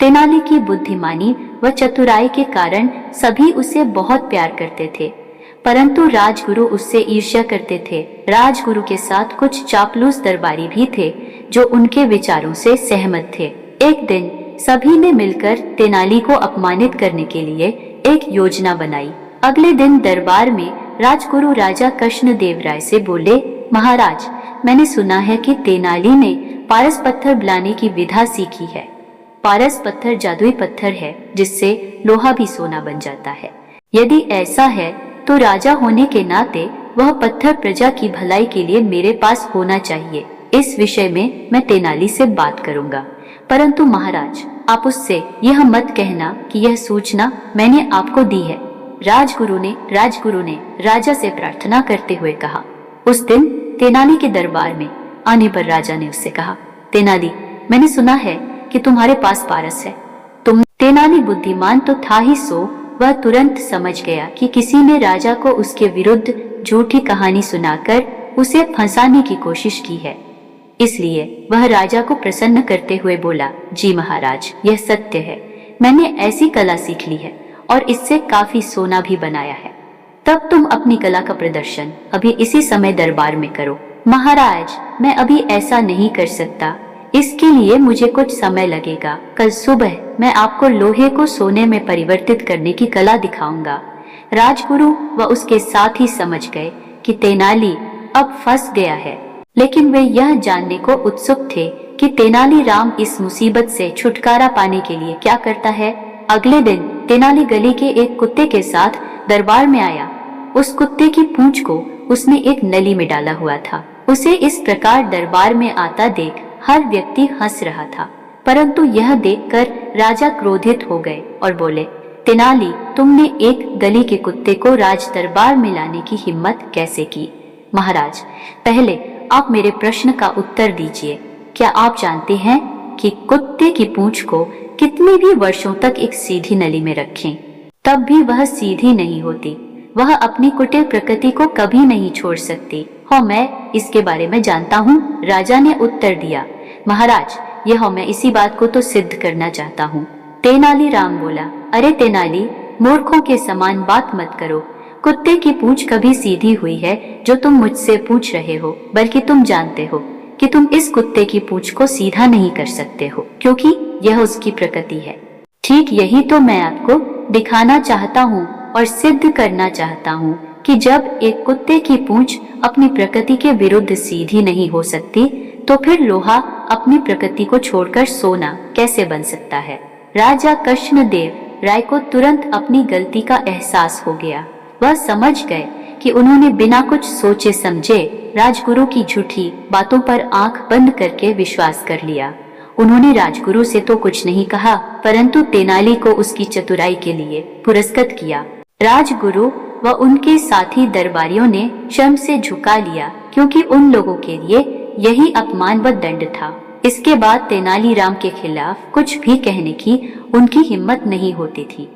तेनाली की बुद्धिमानी व चतुराई के कारण सभी उसे बहुत प्यार करते थे, परंतु राजगुरु उससे ईर्ष्या करते थे। राजगुरु के साथ कुछ चापलूस दरबारी भी थे जो उनके विचारों से सहमत थे। एक दिन सभी ने मिलकर तेनाली को अपमानित करने के लिए एक योजना बनाई। अगले दिन दरबार में राजगुरु राजा कृष्णदेव राय से बोले, महाराज, मैंने सुना है कि तेनाली ने पारस पत्थर बनाने की विधा सीखी है। पारस पत्थर जादुई पत्थर है जिससे लोहा भी सोना बन जाता है। यदि ऐसा है तो राजा होने के नाते वह पत्थर प्रजा की भलाई के लिए मेरे पास होना चाहिए। इस विषय में मैं तेनाली से बात करूंगा, परंतु महाराज, आप उससे यह मत कहना कि यह सूचना मैंने आपको दी है। राजगुरु ने राजा से प्रार्थना करते हुए कहा। उस दिन तेनाली के दरबार में आने पर राजा ने उससे कहा, तेनाली, मैंने सुना है कि तुम्हारे पास पारस है। तेनाली बुद्धिमान तो था ही सो वह तुरंत समझ गया कि किसी ने राजा को उसके विरुद्ध झूठी कहानी सुनाकर उसे फंसाने की कोशिश की है। इसलिए वह राजा को प्रसन्न करते हुए बोला, जी महाराज, यह सत्य है। मैंने ऐसी कला सीख ली है और इससे काफी सोना भी बनाया है। तब तुम अपनी कला का प्रदर्शन अभी इसी समय दरबार में करो। महाराज, मैं अभी ऐसा नहीं कर सकता, इसके लिए मुझे कुछ समय लगेगा। कल सुबह मैं आपको लोहे को सोने में परिवर्तित करने की कला दिखाऊंगा। राजगुरु व उसके साथी समझ गए कि तेनाली अब फंस गया है, लेकिन वे यह जानने को उत्सुक थे कि तेनाली राम इस मुसीबत से छुटकारा पाने के लिए क्या करता है। अगले दिन तेनाली गली के एक कुत्ते के साथ दरबार में आया। उस कुत्ते की पूंछ को उसने एक नली में डाला हुआ था। उसे इस प्रकार दरबार में आता देख हर व्यक्ति हंस रहा था, परंतु यह देखकर राजा क्रोधित हो गए और बोले, तेनाली, तुमने एक गली के कुत्ते को राज दरबार में लाने की हिम्मत कैसे की? महाराज, पहले आप मेरे प्रश्न का उत्तर दीजिए। क्या आप जानते हैं कि कुत्ते की पूंछ को कितने भी वर्षों तक एक सीधी नली में रखें तब भी वह सीधी नहीं होती। वह अपनी कुटिल प्रकृति को कभी नहीं छोड़ सकती। मैं इसके बारे में जानता हूँ, राजा ने उत्तर दिया। महाराज, मैं इसी बात को तो सिद्ध करना चाहता हूँ। तेनाली राम बोला, अरे तेनाली, मूर्खों के समान बात मत करो। कुत्ते की पूंछ कभी सीधी हुई है जो तुम मुझसे पूछ रहे हो, बल्कि तुम जानते हो कि तुम इस कुत्ते की पूंछ को सीधा नहीं कर सकते हो, क्योंकि यह उसकी प्रकृति है। ठीक यही तो मैं आपको दिखाना चाहता हूँ और सिद्ध करना चाहता हूँ कि जब एक कुत्ते की पूंछ अपनी प्रकृति के विरुद्ध सीधी नहीं हो सकती, तो फिर लोहा अपनी प्रकृति को छोड़कर सोना कैसे बन सकता है। राजा कृष्णदेव राय को तुरंत अपनी गलती का एहसास हो गया। वह समझ गए कि उन्होंने बिना कुछ सोचे समझे राजगुरु की झूठी बातों पर आंख बंद करके विश्वास कर लिया। उन्होंने राजगुरु से तो कुछ नहीं कहा, परंतु तेनाली को उसकी चतुराई के लिए पुरस्कृत किया। राजगुरु व उनके साथी दरबारियों ने शर्म से झुका लिया, क्योंकि उन लोगों के लिए यही अपमान व दंड था। इसके बाद तेनाली राम के खिलाफ कुछ भी कहने की उनकी हिम्मत नहीं होती थी।